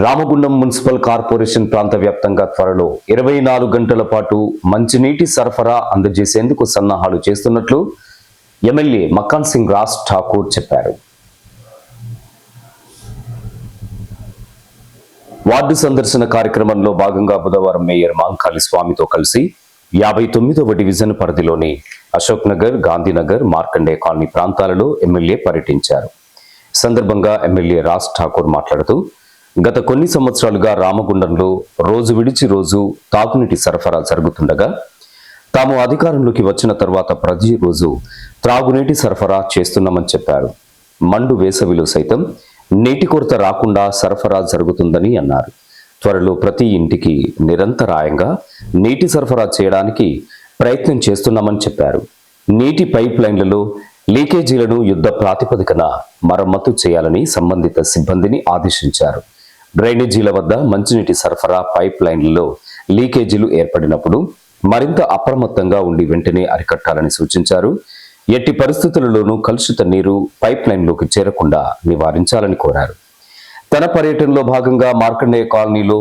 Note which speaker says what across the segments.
Speaker 1: Ramagundam municipal corporation ప్రాంత వ్యాప్తంగా త్వరలో 24 గంటల పాటు మంచినీటి సరఫరా అందజేసేందుకు సన్నాహాలు చేస్తున్నట్లు ఎమ్మెల్యే మక్కాన్ సింగ్ రాజ్ ఠాకూర్ చెప్పారు. వార్డు సందర్శన కార్యక్రమంలో భాగంగా బుధవారం మేయర్ మాంకాళి స్వామితో కలిసి 59వ డివిజన్ పరిధిలోని అశోక్ నగర్, గాంధీనగర్, మార్కండే కాలనీ ప్రాంతాలలో ఎమ్మెల్యే పర్యటించారు. సందర్భంగా ఎమ్మెల్యే రాజ్ ఠాకూర్ మాట్లాడుతూ, గత కొన్ని సంవత్సరాలుగా రామగుండంలో రోజు విడిచి రోజు తాగునీటి సరఫరా జరుగుతుండగా తాము అధికారంలోకి వచ్చిన తర్వాత ప్రతిరోజు త్రాగునీటి సరఫరా చేస్తున్నామని చెప్పారు. మండు వేసవిలో సైతం నీటి కొరత రాకుండా సరఫరా జరుగుతుందని అన్నారు. త్వరలో ప్రతి ఇంటికి నిరంతరాయంగా నీటి సరఫరా చేయడానికి ప్రయత్నం చేస్తున్నామని చెప్పారు. నీటి పైప్ లైన్లలో లీకేజీలను యుద్ధ ప్రాతిపదికన మరమ్మతు చేయాలని సంబంధిత సిబ్బందిని ఆదేశించారు. డ్రైనేజీల వద్ద మంచినీటి సరఫరా పైప్ లైన్లలో లీకేజీలు ఏర్పడినప్పుడు మరింత అప్రమత్తంగా ఉండి వెంటనే అరికట్టాలని సూచించారు. ఎట్టి పరిస్థితులలోనూ కలుషిత నీరు పైప్ లైన్లోకి చేరకుండా నివారించాలని కోరారు. తన పర్యటనలో భాగంగా మార్కండేయ కాలనీలో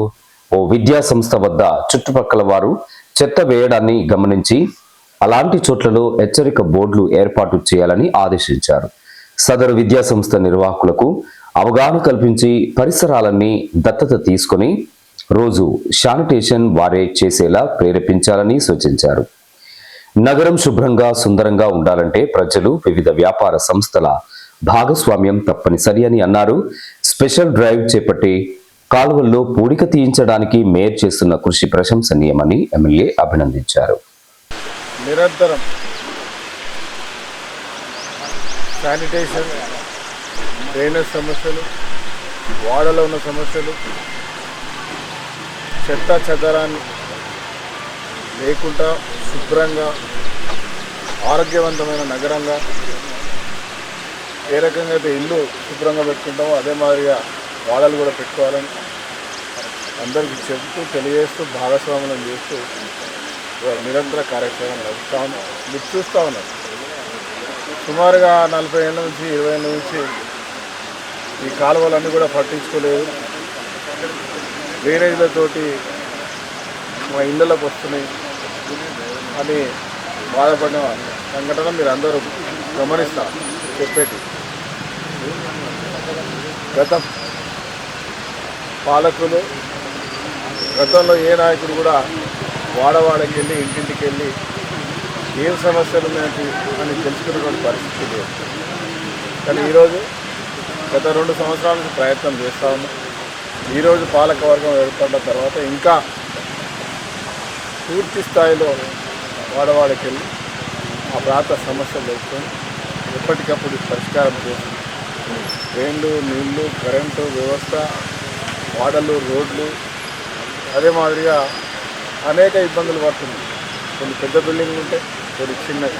Speaker 1: ఓ విద్యా సంస్థ వద్ద చుట్టుపక్కల వారు చెత్త వేయడాన్ని గమనించి అలాంటి చోట్లలో హెచ్చరిక బోర్డులు ఏర్పాటు చేయాలని ఆదేశించారు. సదరు విద్యా సంస్థ నిర్వాహకులకు అవగాహన కల్పించి పరిసరాలన్నీ దత్తత తీసుకొని రోజు శానిటేషన్ వారే చేసేలా ప్రేరేపించాలని సూచించారు. నగరం శుభ్రంగా సుందరంగా ఉండాలంటే ప్రజలు, వివిధ వ్యాపార సంస్థల భాగస్వామ్యం తప్పనిసరి అని అన్నారు. స్పెషల్ డ్రైవ్ చేపట్టి కాలువల్లో పూడిక తీయించడానికి మేయర్ చేస్తున్న కృషి ప్రశంసనీయమని ఎమ్మెల్యే అభినందించారు.
Speaker 2: నిరంతరం శానిటేషన్, డ్రైనేజ్ సమస్యలు, వాడలో ఉన్న సమస్యలు, చెత్త చెదారాన్ని లేకుండా శుభ్రంగా ఆరోగ్యవంతమైన నగరంగా ఏ రకంగా అయితే ఇల్లు శుభ్రంగా పెట్టుకుంటామో అదే మాదిరిగా వాడలు కూడా పెట్టుకోవాలని అందరికీ చెబుతూ తెలియజేస్తూ భాగస్వామ్యం చేస్తూ నిరంతర కార్యక్రమం నడుస్తూ ఉన్నాం. మీరు చూస్తూ ఉన్నారు, సుమారుగా 40 ఏళ్ళ నుంచి 20 ఏళ్ళ నుంచి ఈ కాలువలన్నీ కూడా పట్టించుకోలేదు. డ్రైనేజీలతోటి మా ఇళ్ళలోకి వస్తున్నాయి అని బాధపడిన సంఘటన మీరు అందరూ గమనిస్తారు. చెప్పేటి గత పాలకులు, గతంలో ఏ నాయకుడు కూడా వాడవాడకి వెళ్ళి ఇంటింటికి వెళ్ళి ఏం సమస్యలు ఉన్నాయంటే అని తెలుసుకునేటువంటి పరిస్థితి లేదు. కానీ ఈరోజు గత 2 సంవత్సరాల నుంచి ప్రయత్నం చేస్తూ ఉన్నాం. ఈరోజు పాలకవర్గం ఏర్పడిన తర్వాత ఇంకా పూర్తి స్థాయిలో వాడవాడకి వెళ్ళి ఆ ప్రాంత సమస్యలు తెలుసుకొని ఎప్పటికప్పుడు పరిష్కారం చేసి ట్రైన్లు, నీళ్లు, కరెంటు వ్యవస్థ, వాడలు, రోడ్లు, అదే మాదిరిగా అనేక ఇబ్బందులు పడుతుంది. కొన్ని పెద్ద బిల్డింగ్లు ఉంటాయి, కొన్ని చిన్నవి,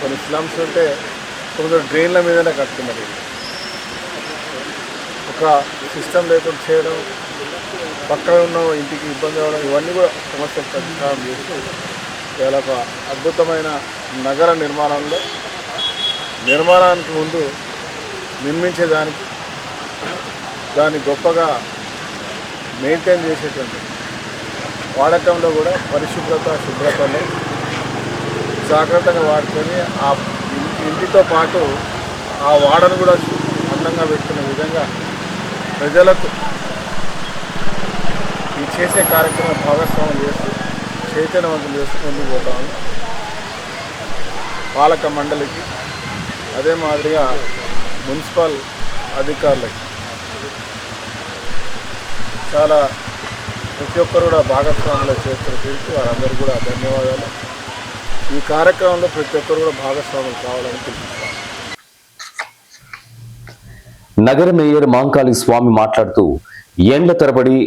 Speaker 2: కొన్ని స్లమ్స్ ఉంటే కొందరు డ్రైన్ల మీదనే కట్టుకున్నారు. ఒక సిస్టమ్ లేకుండా చేయడం, పక్కన ఉన్న ఇంటికి ఇబ్బంది అవ్వడం, ఇవన్నీ కూడా సమస్యలు పరిష్కారం చేస్తూ ఇలా ఒక అద్భుతమైన నగర నిర్మాణానికి ముందు నిర్మించేదానికి దాన్ని గొప్పగా మెయింటైన్ చేసేటువంటి వాడకంలో కూడా పరిశుభ్రత, శుభ్రతలో జాగ్రత్తగా వాడుకొని ఆ ఇంటితో పాటు ఆ వాడను కూడా అందంగా పెట్టుకునే విధంగా ప్రజలకు ఈ చేసే కార్యక్రమం భాగస్వామ్యం చేస్తూ చైతన్యవంతం చేస్తూ ముందుకు పోతాము. పాలక మండలికి, అదే మాదిరిగా మున్సిపల్ అధికారులకి చాలా ప్రతి ఒక్కరు కూడా భాగస్వాములు చేస్తున్న తీర్చి వారందరూ కూడా ధన్యవాదాలు. ఈ కార్యక్రమంలో ప్రతి ఒక్కరు కూడా భాగస్వాములు కావాలని పిలుపుతారు.
Speaker 1: నగర మేయర్ మాంకాళి స్వామి మాట్లాడుతూ, ఏండ్ల తరబడి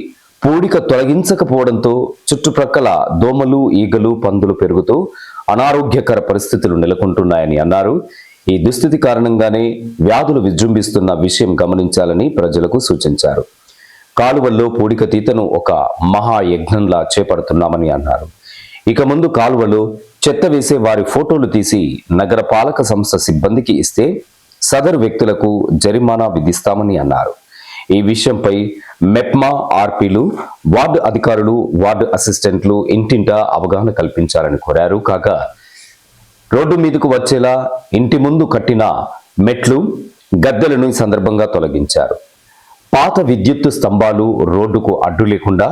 Speaker 1: పూడిక తొలగించకపోవడంతో చుట్టుప్రక్కల దోమలు, ఈగలు, పందులు పెరుగుతూ అనారోగ్యకర పరిస్థితులు నెలకొంటున్నాయని అన్నారు. ఈ దుస్థితి కారణంగానే వ్యాధులు విజృంభిస్తున్న విషయం గమనించాలని ప్రజలకు సూచించారు. కాలువల్లో పూడిక తీతను ఒక మహాయజ్ఞంలా చేపడుతున్నామని అన్నారు. ఇక ముందు కాలువలో చెత్త వేసే వారి ఫోటోలు తీసి నగర పాలక సంస్థ సిబ్బందికి ఇస్తే సదరు వ్యక్తులకు జరిమానా విధిస్తామని అన్నారు. ఈ విషయంపై మెప్మా ఆర్పీలు, వార్డు అధికారులు, వార్డు అసిస్టెంట్లు ఇంటింటా అవగాహన కల్పించాలని కోరారు. కాగా రోడ్డు మీదకు వచ్చేలా ఇంటి ముందు కట్టిన మెట్లు, గద్దెలను ఈ సందర్భంగా తొలగించారు. పాత విద్యుత్తు స్తంభాలు రోడ్డుకు అడ్డు లేకుండా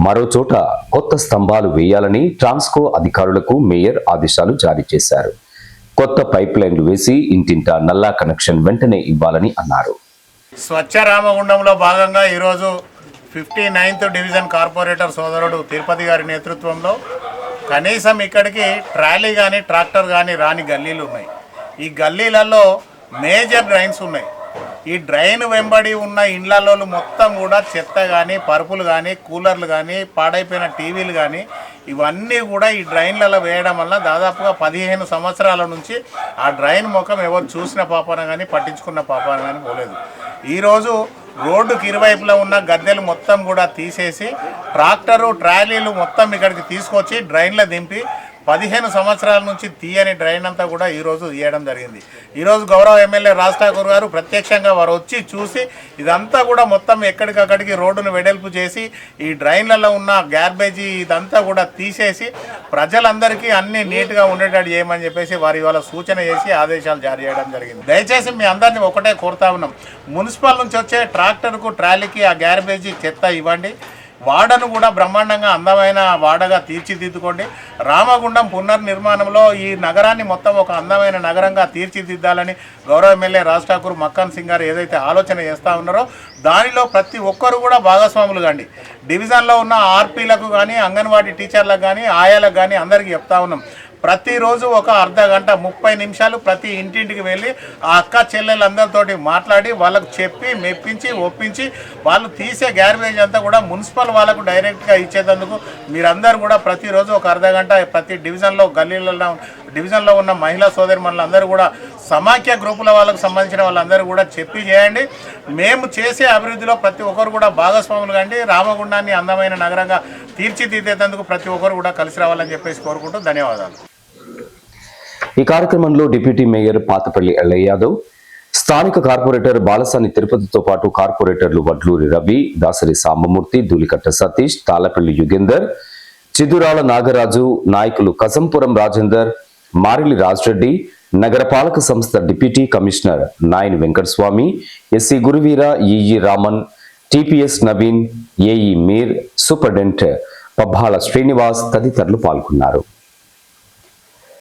Speaker 1: మరో చోట కొత్త స్తంభాలు వేయాలని ట్రాన్స్కో అధికారులకు మేయర్ ఆదేశాలు జారీ చేశారు. కొత్త పైప్ లైన్లు వేసి ఇంటింటా నల్లా కనెక్షన్ వెంటనే ఇవ్వాలని అన్నారు.
Speaker 3: స్వచ్ఛ రామగుండంలో భాగంగా ఈరోజు 59th డివిజన్ కార్పొరేటర్ సోదరుడు తిరుపతి గారి నేతృత్వంలో కనీసం ఇక్కడికి ట్రాలీ కానీ ట్రాక్టర్ కానీ రాని గల్లీలు ఉన్నాయి. ఈ గల్లీలలో మేజర్ డ్రైన్స్ ఉన్నాయి. ఈ డ్రైన్ వెంబడి ఉన్న ఇండ్లలో మొత్తం కూడా చెత్త కానీ, పరుపులు కానీ, కూలర్లు కానీ, పాడైపోయిన టీవీలు కానీ ఇవన్నీ కూడా ఈ డ్రైన్లలో వేయడం వల్ల దాదాపుగా 15 సంవత్సరాల నుంచి ఆ డ్రైన్ ముఖం ఎవరు చూసిన పాపాన కానీ పట్టించుకున్న పాపాన కానీ పోలేదు. ఈరోజు రోడ్డుకి ఇరువైపులా ఉన్న గద్దెలు మొత్తం కూడా తీసేసి ట్రాక్టరు, ట్రాలీలు మొత్తం ఇక్కడికి తీసుకొచ్చి డ్రైన్లో దింపి 15 సంవత్సరాల నుంచి తీయని డ్రైన్ అంతా కూడా ఈరోజు తీయడం జరిగింది. ఈరోజు గౌరవ ఎమ్మెల్యే రాజ్ ఠాకూర్ గారు ప్రత్యక్షంగా వారు వచ్చి చూసి ఇదంతా కూడా మొత్తం ఎక్కడికక్కడికి రోడ్డును వెడల్పు చేసి ఈ డ్రైన్లలో ఉన్న గార్బేజీ ఇదంతా కూడా తీసేసి ప్రజలందరికీ అన్ని నీట్గా ఉండేటట్టు చేయమని చెప్పేసి వారి వాళ్ళ సూచన చేసి ఆదేశాలు జారీ చేయడం జరిగింది. దయచేసి మీ అందరినీ ఒకటే కోరుతా ఉన్నాం, మున్సిపల్ నుంచి వచ్చే ట్రాక్టర్కు, ట్రాలీకి ఆ గార్బేజీ చెత్త ఇవ్వండి. వాడను కూడా బ్రహ్మాండంగా అందమైన వాడగా తీర్చిదిద్దుకోండి. రామగుండం పునర్నిర్మాణంలో ఈ నగరాన్ని మొత్తం ఒక అందమైన నగరంగా తీర్చిదిద్దాలని గౌరవ ఎమ్మెల్యే రాజ్ ఠాకూర్, మక్కన్ సింగ్ గారు ఏదైతే ఆలోచన చేస్తూ ఉన్నారో దానిలో ప్రతి ఒక్కరు కూడా భాగస్వాములు కండి. డివిజన్లో ఉన్న ఆర్పీలకు కానీ, అంగన్వాడీ టీచర్లకు కానీ, ఆయాలకు కానీ అందరికీ చెప్తా ఉన్నాం, ప్రతిరోజు ఒక అర్ధ గంట 30 నిమిషాలు ప్రతి ఇంటింటికి వెళ్ళి ఆ అక్క చెల్లెలందరితోటి మాట్లాడి వాళ్ళకు చెప్పి మెప్పించి ఒప్పించి వాళ్ళు తీసే గ్యార్బేజ్ అంతా కూడా మున్సిపల్ వాళ్ళకు డైరెక్ట్గా ఇచ్చేందుకు మీరందరూ కూడా ప్రతిరోజు ఒక అర్ధ గంట ప్రతి డివిజన్లో గల్లీలలో డివిజన్లో ఉన్న మహిళా సోదరిమణులందరూ కూడా సమాఖ్య గ్రూపుల వాళ్ళకు సంబంధించిన వాళ్ళందరూ కూడా చెప్పి చేయండి. మేము చేసే అభివృద్ధిలో ప్రతి ఒక్కరు కూడా భాగస్వాములు కండి. రామగుండాన్ని అందమైన నగరంగా తీర్చిదిద్దేందుకు ప్రతి ఒక్కరు కూడా కలిసి రావాలని చెప్పేసి కోరుకుంటూ ధన్యవాదాలు.
Speaker 1: ఈ కార్యక్రమంలో డిప్యూటీ మేయర్ పాతపల్లి ఎల్లయ్య యాదవ్, స్థానిక కార్పొరేటర్ బాలసాని తిరుపతితో పాటు కార్పొరేటర్లు వడ్లూరి రవి, దాసరి సాంబమూర్తి, ధూళికట్ట సతీష్, తాళపల్లి యుగేందర్, చిదురాల నాగరాజు, నాయకులు కసంపురం రాజేందర్, మారిలి రాజ్రెడ్డి, నగరపాలక సంస్థ deputy commissioner Nayani Venkataswamy, SE Guruveera, EE Raman, TPS Naveen, AE Meer, superintendent Pabbala Srinivas తదితరులు పాల్గొన్నారు.